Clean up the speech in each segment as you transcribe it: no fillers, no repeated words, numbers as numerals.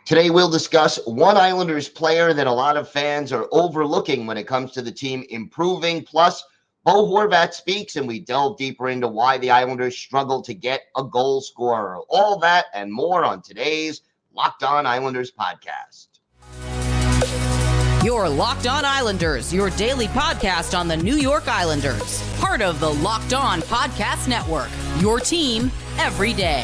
Today we'll discuss one Islanders player that a lot of fans are overlooking when it comes to the team improving. Plus, Bo Horvat speaks, and we delve deeper into why the Islanders struggle to get a goal scorer. All that and more on today's Locked On Islanders podcast. You're Locked On Islanders, your daily podcast on the New York Islanders. Part of the Locked On Podcast Network, your team every day.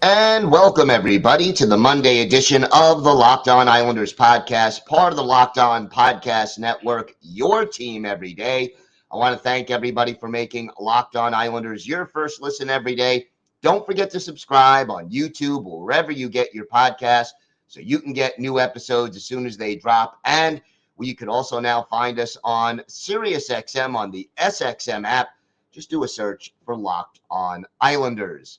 And welcome, everybody, to the Monday edition of the Locked On Islanders podcast, part of the Locked On Podcast Network, your team every day. I want to thank everybody for making Locked On Islanders your first listen every day. Don't forget to subscribe on YouTube or wherever you get your podcast so you can get new episodes as soon as they drop. And you can also now find us on SiriusXM on the SXM app. Just do a search for Locked On Islanders.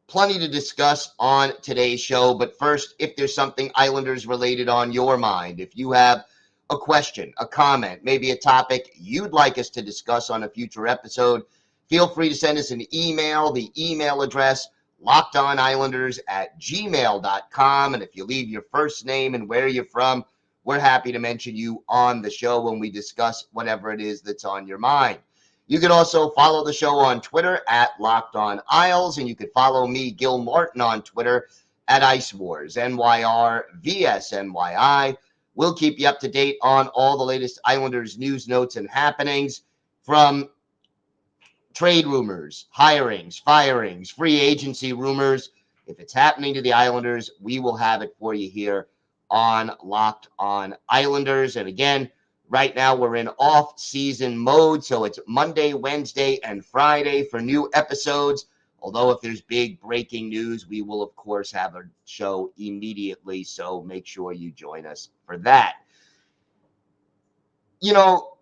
Plenty to discuss on today's show, but first, if there's something Islanders related on your mind, if you have a question, a comment, maybe a topic you'd like us to discuss on a future episode, feel free to send us an email. The email address, lockedonislanders@gmail.com. And if you leave your first name and where you're from, we're happy to mention you on the show when we discuss whatever it is that's on your mind. You can also follow the show on Twitter at Locked On Isles, and you can follow me, Gil Martin, on Twitter at Ice Wars, NYR, VSNYI. We'll keep you up to date on all the latest Islanders news, notes, and happenings, from trade rumors, hirings, firings, free agency rumors. If it's happening to the Islanders, we will have it for you here on Locked On Islanders. And again, right now, we're in off-season mode, so it's Monday, Wednesday, and Friday for new episodes. Although if there's big breaking news, we will, of course, have a show immediately, so make sure you join us for that. You know,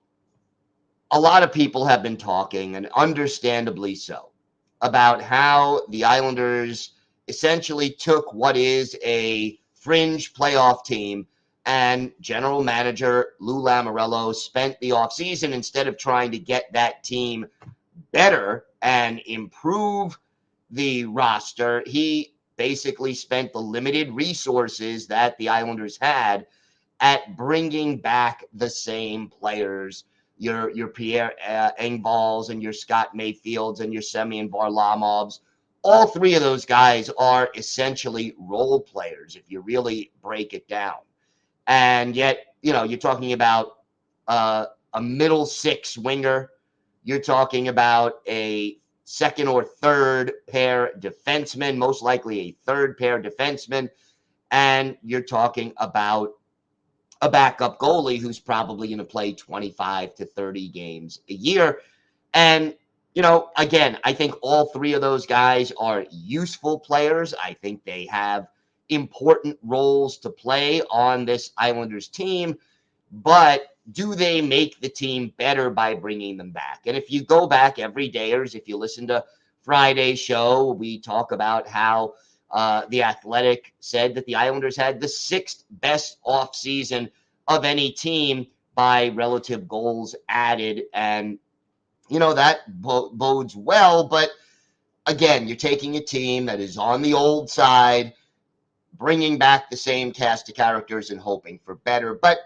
a lot of people have been talking, and understandably so, about how the Islanders essentially took what is a fringe playoff team, and general manager Lou Lamoriello spent the offseason, instead of trying to get that team better and improve the roster, he basically spent the limited resources that the Islanders had at bringing back the same players, your Pierre Engvalls and your Scott Mayfields and your Semyon Varlamovs. All three of those guys are essentially role players if you really break it down. And yet, you're talking about a middle six winger. You're talking about a second or third pair defenseman, most likely a third pair defenseman. And you're talking about a backup goalie who's probably going to play 25 to 30 games a year. And, again, I think all three of those guys are useful players. I think they have important roles to play on this Islanders team, but do they make the team better by bringing them back? And if you go back every day, or if you listen to Friday's show, we talk about how The Athletic said that the Islanders had the sixth best offseason of any team by relative goals added. And, that bodes well. But again, you're taking a team that is on the old side, bringing back the same cast of characters and hoping for better. But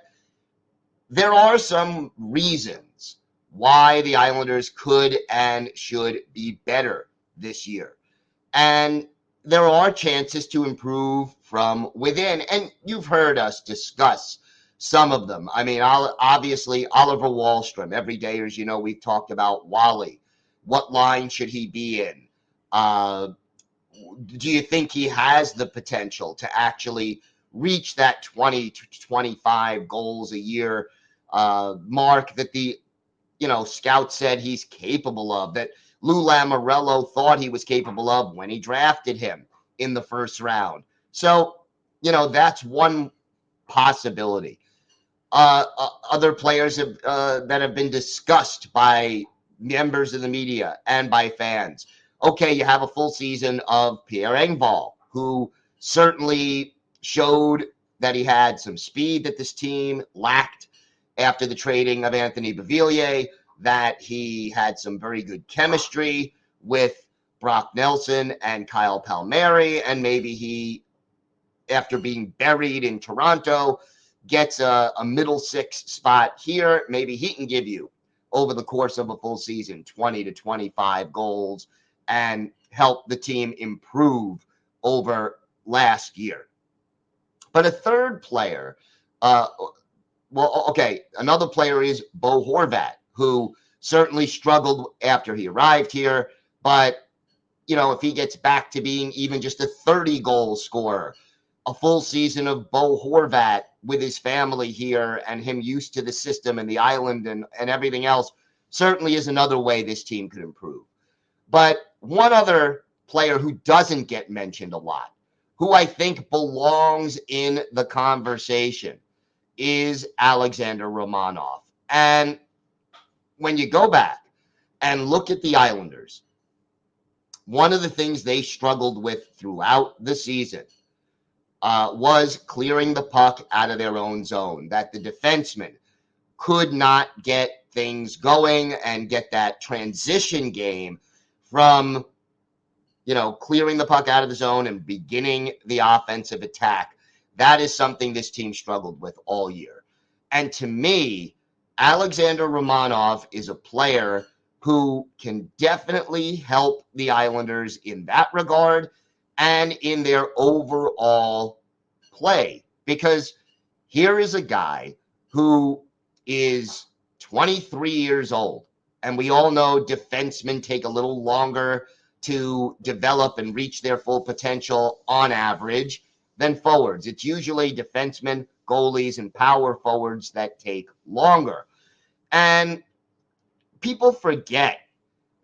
there are some reasons why the Islanders could and should be better this year. And there are chances to improve from within. And you've heard us discuss some of them. I mean, obviously, Oliver Wahlstrom. Every day, as you know, we've talked about Wally. What line should he be in? Do you think he has the potential to actually reach that 20 to 25 goals a year mark that the scouts said he's capable of, that Lou Lamoriello thought he was capable of when he drafted him in the first round? So, that's one possibility. Other players that have been discussed by members of the media and by fans. Okay, you have a full season of Pierre Engvall, who certainly showed that he had some speed that this team lacked. after the trading of Anthony Beauvillier that he had some very good chemistry with Brock Nelson and Kyle Palmieri, and maybe he, after being buried in Toronto, gets a middle six spot here. Maybe he can give you, over the course of a full season, 20 to 25 goals and help the team improve over last year. But a third player, another player is Bo Horvat, who certainly struggled after he arrived here. But, if he gets back to being even just a 30-goal scorer, a full season of Bo Horvat with his family here and him used to the system and the island and everything else certainly is another way this team could improve. But one other player who doesn't get mentioned a lot, who I think belongs in the conversation, is Alexander Romanov. And when you go back and look at the Islanders, one of the things they struggled with throughout the season was clearing the puck out of their own zone, that the defensemen could not get things going and get that transition game from, clearing the puck out of the zone and beginning the offensive attack. That is something this team struggled with all year. And to me, Alexander Romanov is a player who can definitely help the Islanders in that regard and in their overall play. Because here is a guy who is 23 years old. And we all know defensemen take a little longer to develop and reach their full potential on average than forwards. It's usually defensemen, goalies, and power forwards that take longer. And people forget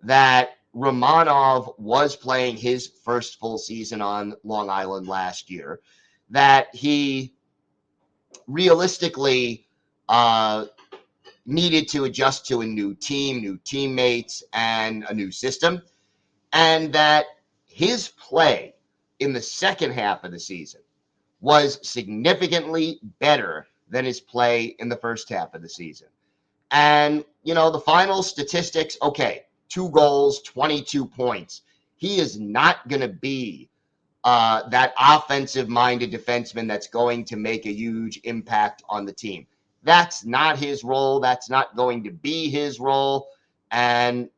that Romanov was playing his first full season on Long Island last year, that he realistically needed to adjust to a new team, new teammates, and a new system, and that his play in the second half of the season was significantly better than his play in the first half of the season. And, the final statistics, 2 goals, 22 points. He is not going to be that offensive-minded defenseman that's going to make a huge impact on the team. That's not his role. That's not going to be his role. And,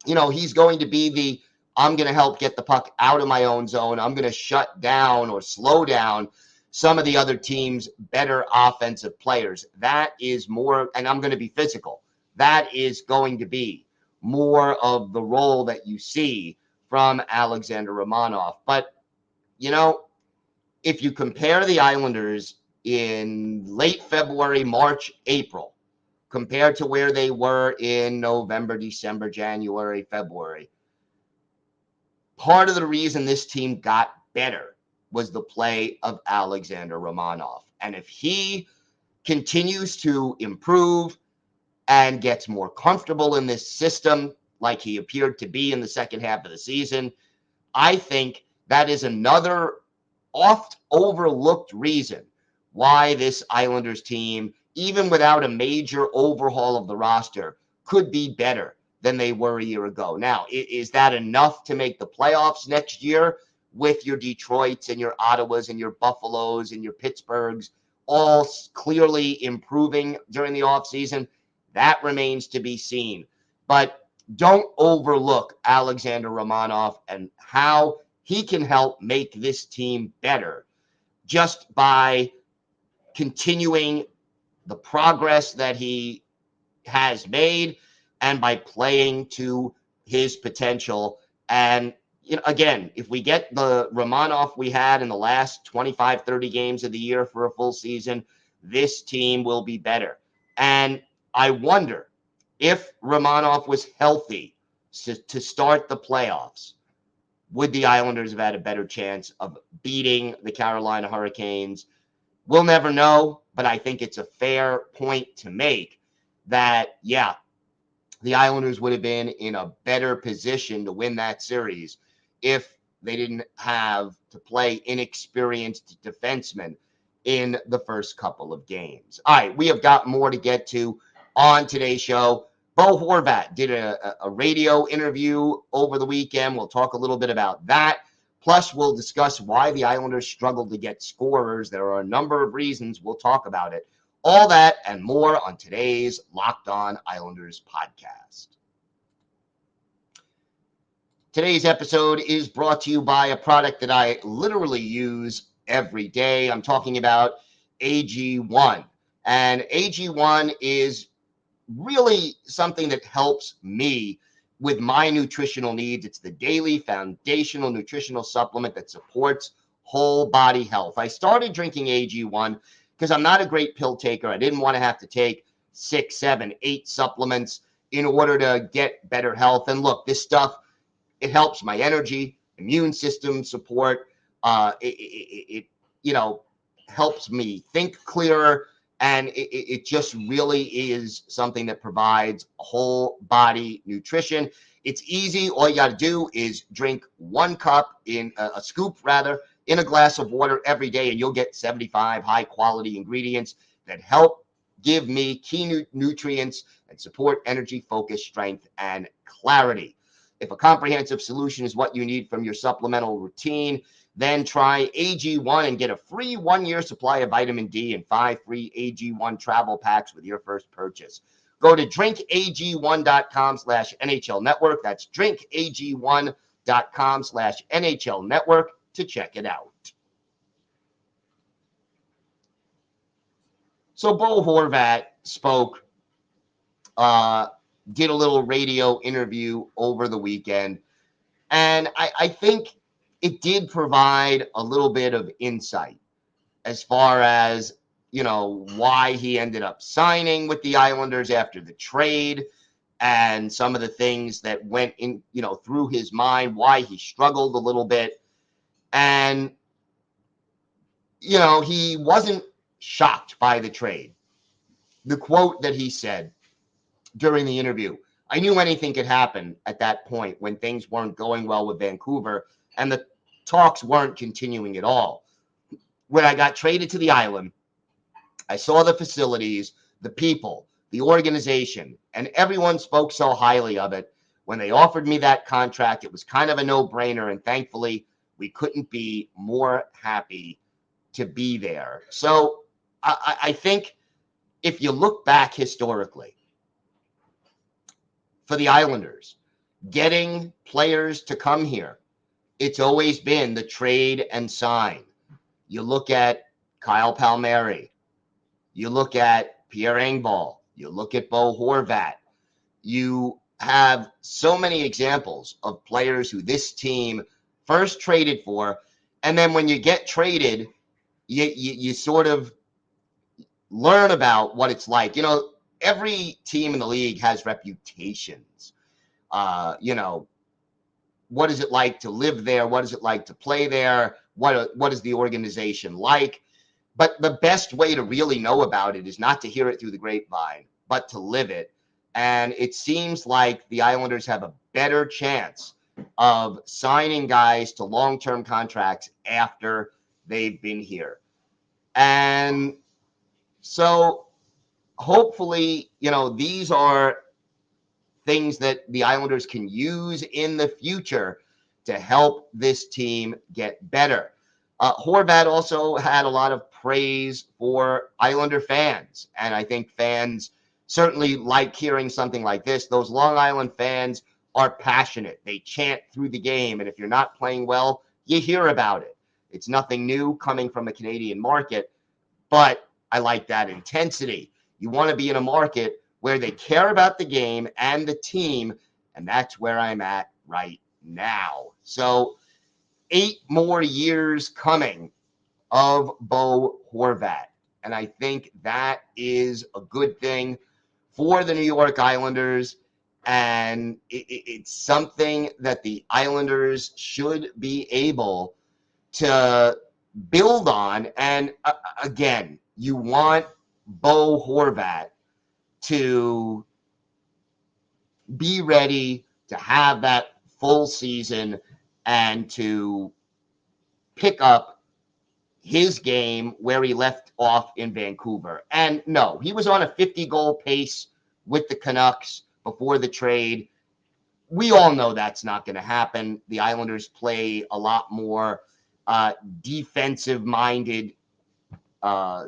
he's going to be I'm going to help get the puck out of my own zone. I'm going to shut down or slow down some of the other team's better offensive players. That is more, and I'm going to be physical. That is going to be more of the role that you see from Alexander Romanov. But, if you compare the Islanders in late February, March, April, compared to where they were in November, December, January, February, part of the reason this team got better was the play of Alexander Romanov. And if he continues to improve and gets more comfortable in this system like he appeared to be in the second half of the season, I think that is another oft overlooked reason why this Islanders team, even without a major overhaul of the roster, could be better than they were a year ago. Now, is that enough to make the playoffs next year with your Detroits and your Ottawas and your Buffaloes and your Pittsburghs all clearly improving during the offseason? That remains to be seen. But don't overlook Alexander Romanov and how he can help make this team better just by continuing the progress that he has made and by playing to his potential. And, again, if we get the Romanov we had in the last 25, 30 games of the year for a full season, this team will be better. And I wonder if Romanov was healthy to start the playoffs, would the Islanders have had a better chance of beating the Carolina Hurricanes? We'll never know, but I think it's a fair point to make that, yeah, the Islanders would have been in a better position to win that series if they didn't have to play inexperienced defensemen in the first couple of games. All right, we have got more to get to on today's show. Bo Horvat did a radio interview over the weekend. We'll talk a little bit about that. Plus, we'll discuss why the Islanders struggled to get scorers. There are a number of reasons. We'll talk about it. All that and more on today's Locked On Islanders podcast. Today's episode is brought to you by a product that I literally use every day. I'm talking about AG1. And AG1 is really something that helps me with my nutritional needs. It's the daily foundational nutritional supplement that supports whole body health. I started drinking AG1 because I'm not a great pill taker. I didn't want to have to take 6, 7, 8 supplements in order to get better health. And look, this stuff, it helps my energy, immune system support. It helps me think clearer. And it just really is something that provides whole body nutrition. It's easy. All you got to do is drink a scoop in a glass of water every day, and you'll get 75 high quality ingredients that help give me key nutrients and support energy, focus, strength, and clarity. If a comprehensive solution is what you need from your supplemental routine, then try AG1 and get a free 1-year supply of vitamin D and 5 free AG1 travel packs with your first purchase. Go to drinkag1.com/NHL Network. That's drinkag1.com/NHL Network to check it out. So Bo Horvat spoke, did a little radio interview over the weekend, and I think it did provide a little bit of insight as far as, why he ended up signing with the Islanders after the trade and some of the things that went in, through his mind, why he struggled a little bit. And, he wasn't shocked by the trade. The quote that he said during the interview, I knew anything could happen at that point when things weren't going well with Vancouver and the talks weren't continuing at all. When I got traded to the island, I saw the facilities, the people, the organization, and everyone spoke so highly of it. When they offered me that contract, it was kind of a no-brainer, and thankfully, we couldn't be more happy to be there. So I think if you look back historically, for the Islanders, getting players to come here, it's always been the trade and sign. You look at Kyle Palmieri. You look at Pierre Engvall. You look at Bo Horvat. You have so many examples of players who this team first traded for, and then when you get traded, you sort of learn about what it's like. Every team in the league has reputations. What is it like to live there? What is it like to play there? What is the organization like? But the best way to really know about it is not to hear it through the grapevine, but to live it. And it seems like the Islanders have a better chance of signing guys to long-term contracts after they've been here. And so hopefully, these are things that the Islanders can use in the future to help this team get better. Horvat also had a lot of praise for Islander fans, and I think fans certainly like hearing something like this. Those Long Island fans are passionate. They chant through the game, and if you're not playing well, you hear about it. It's nothing new coming from a Canadian market, but I like that intensity. You want to be in a market where they care about the game and the team, and that's where I'm at right now. So 8 more years coming of Bo Horvat, and I think that is a good thing for the New York Islanders, and it's something that the Islanders should be able to build on. And again, you want Bo Horvat to be ready to have that full season and to pick up his game where he left off in Vancouver. And no, he was on a 50-goal pace with the Canucks before the trade. We all know that's not going to happen. The Islanders play a lot more defensive-minded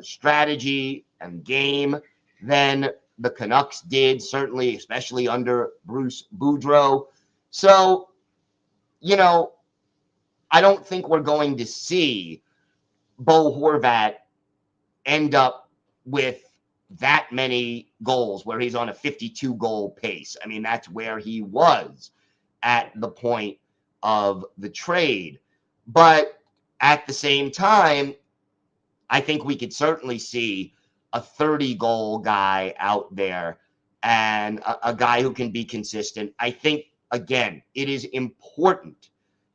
strategy and game than the Canucks did, certainly, especially under Bruce Boudreau. So, I don't think we're going to see Bo Horvat end up with that many goals where he's on a 52-goal pace. I mean, that's where he was at the point of the trade. But at the same time, I think we could certainly see a 30-goal guy out there and a guy who can be consistent. I think, again, it is important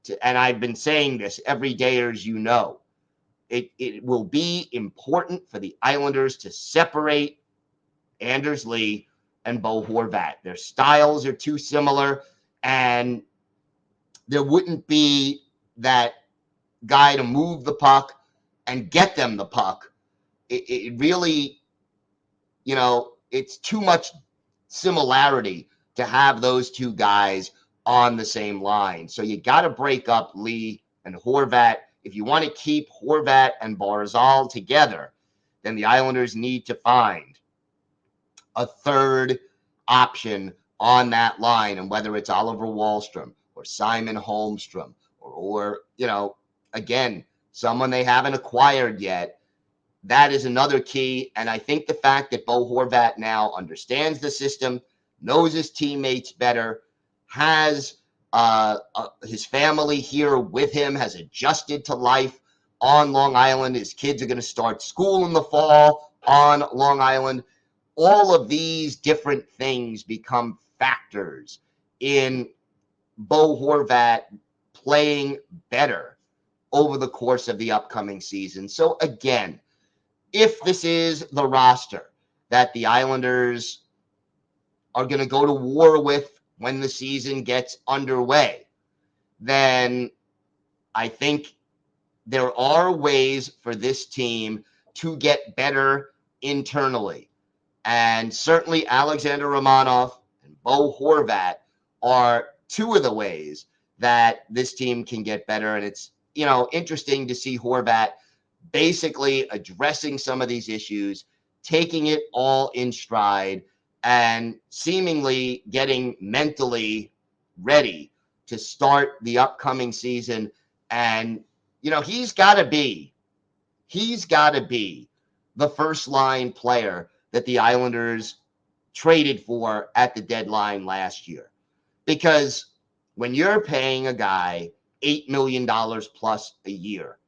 to, and I've been saying this every day, as you know, it will be important for the Islanders to separate Anders Lee and Bo Horvat. Their styles are too similar, and there wouldn't be that guy to move the puck and get them the puck. It really, it's too much similarity to have those two guys on the same line. So you got to break up Lee and Horvat. If you want to keep Horvat and Barzal together, then the Islanders need to find a third option on that line. And whether it's Oliver Wahlstrom or Simon Holmstrom or again, someone they haven't acquired yet, that is another key. And I think the fact that Bo Horvat now understands the system, knows his teammates better, has his family here with him, has adjusted to life on Long Island. His kids are going to start school in the fall on Long Island. All of these different things become factors in Bo Horvat playing better over the course of the upcoming season. So again, if this is the roster that the Islanders are going to go to war with when the season gets underway, then I think there are ways for this team to get better internally. And certainly Alexander Romanov and Bo Horvat are two of the ways that this team can get better. And it's, interesting to see Horvat basically addressing some of these issues, taking it all in stride, and seemingly getting mentally ready to start the upcoming season. And, he's got to be the first line player that the Islanders traded for at the deadline last year. Because when you're paying a guy $8 million plus a year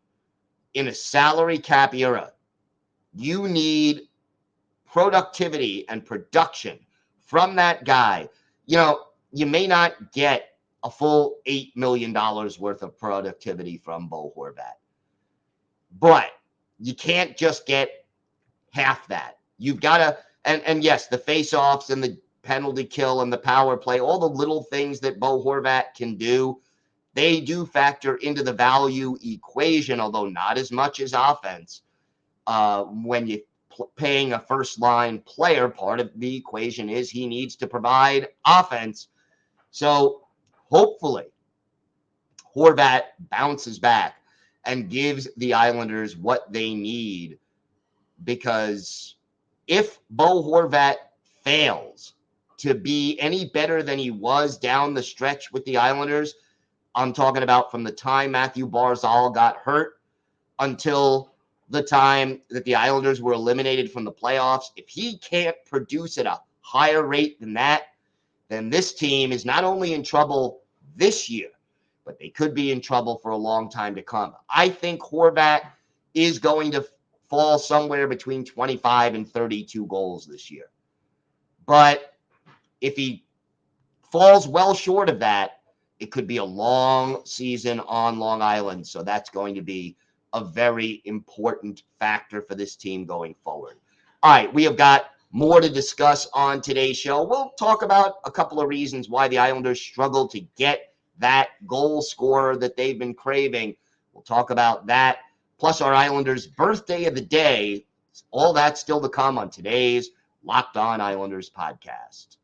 in a salary cap era, you need productivity and production from that guy. You may not get a full $8 million worth of productivity from Bo Horvat, but you can't just get half that. You've got to, and yes, the face-offs and the penalty kill and the power play, all the little things that Bo Horvat can do, they do factor into the value equation, although not as much as offense. When you're paying a first-line player, part of the equation is he needs to provide offense. So hopefully Horvat bounces back and gives the Islanders what they need, because if Bo Horvat fails to be any better than he was down the stretch with the Islanders, I'm talking about from the time Matthew Barzal got hurt until the time that the Islanders were eliminated from the playoffs, if he can't produce at a higher rate than that, then this team is not only in trouble this year, but they could be in trouble for a long time to come. I think Horvat is going to fall somewhere between 25 and 32 goals this year. But if he falls well short of that, it could be a long season on Long Island. So that's going to be a very important factor for this team going forward. All right, we have got more to discuss on today's show. We'll talk about a couple of reasons why the Islanders struggled to get that goal scorer that they've been craving. We'll talk about that plus our Islanders' birthday of the day. All that's still to come on today's Locked On Islanders podcast.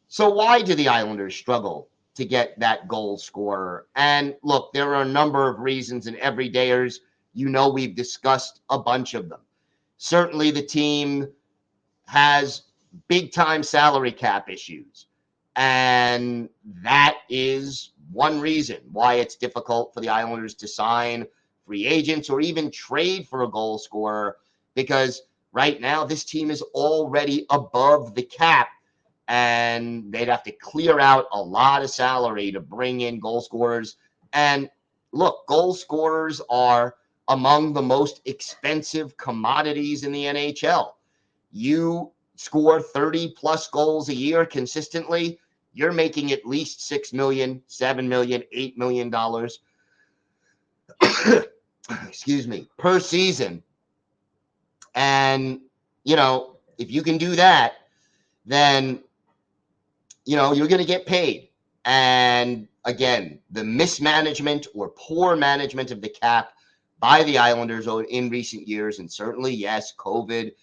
So why do the Islanders struggle to get that goal scorer? And look, there are a number of reasons, and everydayers, we've discussed a bunch of them. Certainly the team has big-time salary cap issues, and that is one reason why it's difficult for the Islanders to sign free agents or even trade for a goal scorer, because right now this team is already above the cap, and they'd have to clear out a lot of salary to bring in goal scorers. And look, goal scorers are among the most expensive commodities in the NHL. You score 30 plus goals a year consistently, you're making at least $6 million, $7 million, $8 million per season. And, if you can do that, then, you're going to get paid. And again, the mismanagement or poor management of the cap by the Islanders in recent years, and certainly, yes, COVID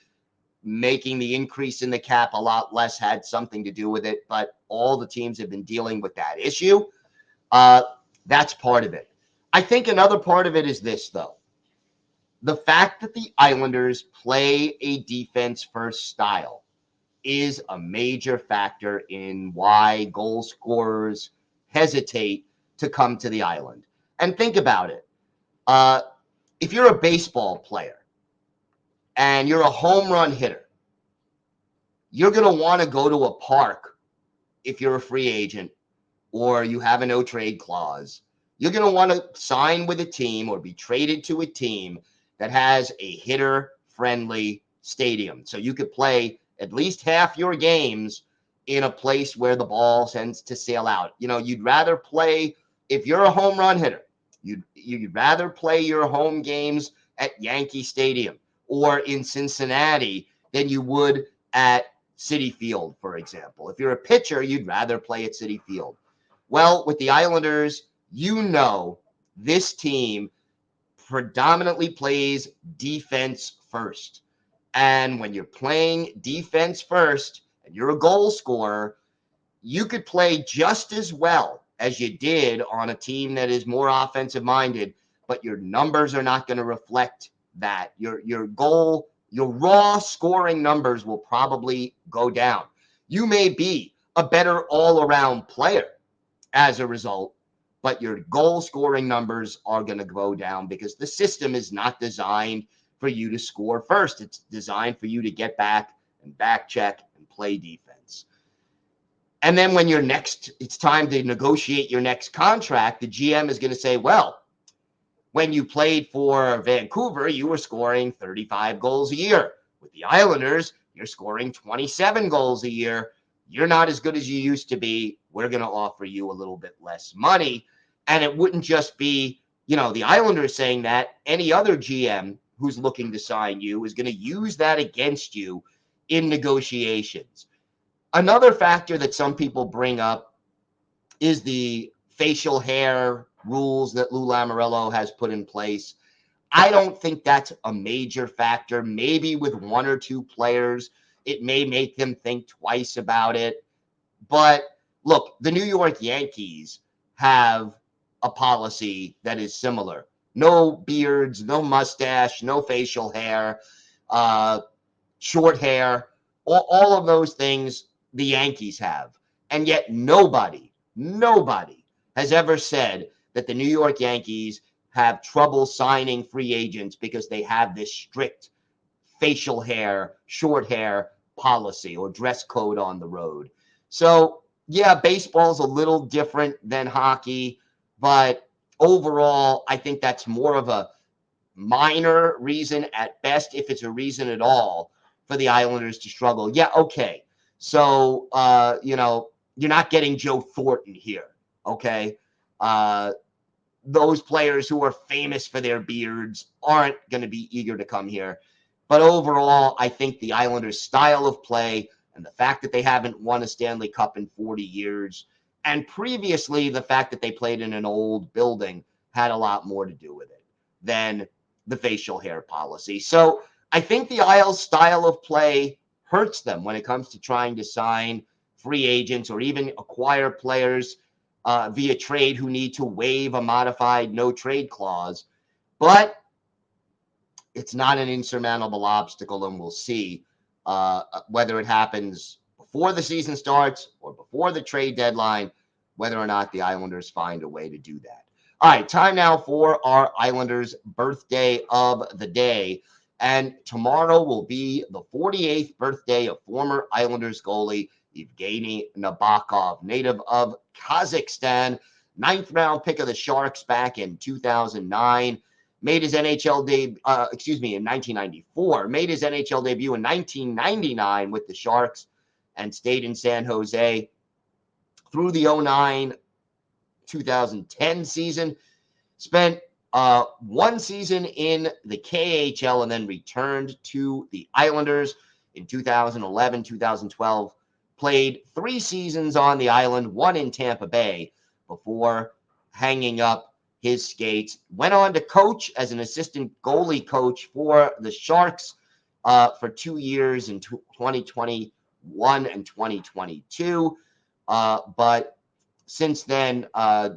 making the increase in the cap a lot less had something to do with it, but all the teams have been dealing with that issue. That's part of it. I think another part of it is this, though. The fact that the Islanders play a defense-first style is a major factor in why goal scorers hesitate to come to the island. And think about it. If you're a baseball player and you're a home run hitter, you're going to want to go to a park if you're a free agent or you have a no trade clause. You're going to want to sign with a team or be traded to a team that has a hitter-friendly stadium. So you could play at least half your games in a place where the ball tends to sail out. You'd rather play, if you're a home run hitter, you'd rather play your home games at Yankee Stadium or in Cincinnati than you would at Citi Field, for example. If you're a pitcher, you'd rather play at Citi Field. Well, with the Islanders, this team predominantly plays defense first. And when you're playing defense first and you're a goal scorer, you could play just as well as you did on a team that is more offensive minded, but your numbers are not going to reflect that. Your raw scoring numbers will probably go down. You may be a better all-around player as a result, but your goal scoring numbers are going to go down because the system is not designed for you to score first. It's designed for you to get back and back check and play defense. And then when it's time to negotiate your next contract, the GM is going to say, well, when you played for Vancouver, you were scoring 35 goals a year. With the Islanders, you're scoring 27 goals a year. You're not as good as you used to be. We're going to offer you a little bit less money. And it wouldn't just be, the Islanders saying that. Any other GM who's looking to sign you is going to use that against you in negotiations. Another factor that some people bring up is the facial hair rules that Lou Lamoriello has put in place. I don't think that's a major factor. Maybe with one or two players, it may make them think twice about it. But look, the New York Yankees have a policy that is similar. No beards, no mustache, no facial hair, short hair, all of those things the Yankees have. And yet nobody has ever said that the New York Yankees have trouble signing free agents because they have this strict facial hair, short hair policy or dress code on the road. So, yeah, baseball's a little different than hockey, but overall, I think that's more of a minor reason at best, if it's a reason at all, for the Islanders to struggle. Yeah, okay. So, you're not getting Joe Thornton here, okay? Those players who are famous for their beards aren't going to be eager to come here. But overall, I think the Islanders' style of play and the fact that they haven't won a Stanley Cup in 40 years, and previously the fact that they played in an old building, had a lot more to do with it than the facial hair policy. So I think the Isles' style of play hurts them when it comes to trying to sign free agents or even acquire players via trade who need to waive a modified no trade clause. But it's not an insurmountable obstacle, and we'll see whether it happens before the season starts or before the trade deadline, whether or not the Islanders find a way to do that. All right, time now for our Islanders birthday of the day. And tomorrow will be the 48th birthday of former Islanders goalie Evgeny Nabokov, native of Kazakhstan, 9th round pick of the Sharks back in 2009. Made his NHL debut, in 1994. Made his NHL debut in 1999 with the Sharks and stayed in San Jose through the 2009-2010 season. Spent one season in the KHL and then returned to the Islanders in 2011, 2012. Played 3 seasons on the island, 1 in Tampa Bay, before hanging up his skates. Went on to coach as an assistant goalie coach for the Sharks for 2 years in 2021 and 2022. But since then,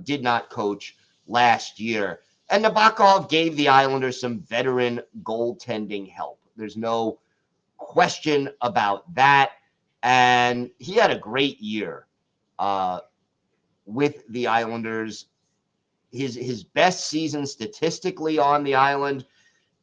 did not coach last year. And Nabokov gave the Islanders some veteran goaltending help. There's no question about that. And he had a great year with the Islanders. His best season statistically on the island,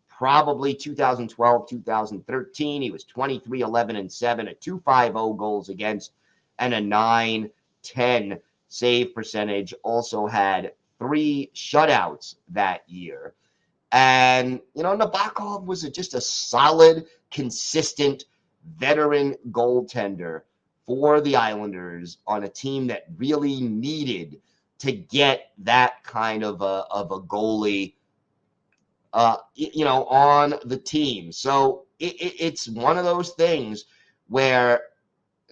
probably 2012, 2013. He was 23, 11, and 7, a 2.50 goals against, and a 9.10 save percentage. Also had 3 shutouts that year. And, Nabokov was just a solid, consistent, veteran goaltender for the Islanders on a team that really needed to get that kind of a goalie, on the team. So it's one of those things where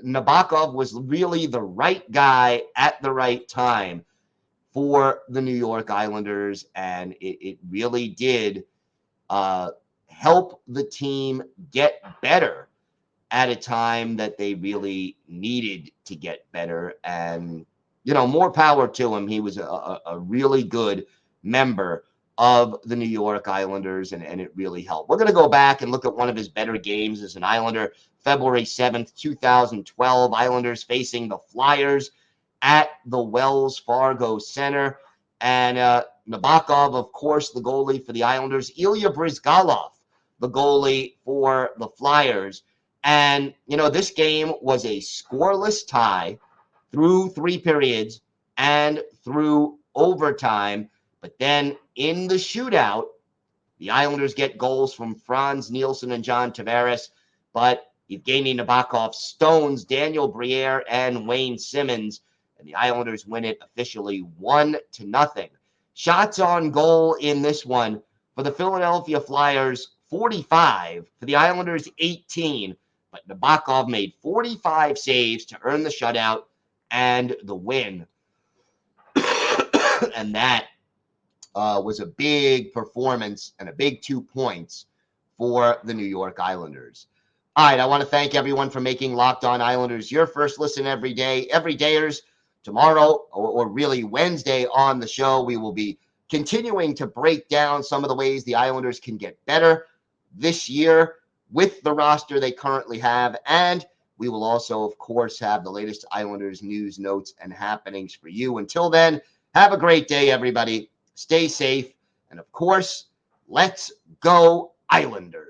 Nabokov was really the right guy at the right time for the New York Islanders, and it really did help the team get better at a time that they really needed to get better. And more power to him. He was a really good member of the New York Islanders, and it really helped. We're going to go back and look at one of his better games as an Islander. February 7th, 2012, Islanders facing the Flyers at the Wells Fargo Center. And Nabokov, of course, the goalie for the Islanders. Ilya Bryzgalov, the goalie for the Flyers. And, this game was a scoreless tie through 3 periods and through overtime. But then in the shootout, the Islanders get goals from Franz Nielsen and John Tavares, but Evgeny Nabokov stones Daniel Briere and Wayne Simmons, and the Islanders win it officially 1-0. Shots on goal in this one for the Philadelphia Flyers, 45, for the Islanders, 18, but Nabokov made 45 saves to earn the shutout and the win. And that was a big performance and a big 2 points for the New York Islanders. All right, I want to thank everyone for making Locked On Islanders your first listen every day. Everydayers, tomorrow, or really Wednesday on the show, we will be continuing to break down some of the ways the Islanders can get better this year with the roster they currently have. And we will also, of course, have the latest Islanders news, notes, and happenings for you. Until then, have a great day, everybody. Stay safe. And, of course, let's go Islanders.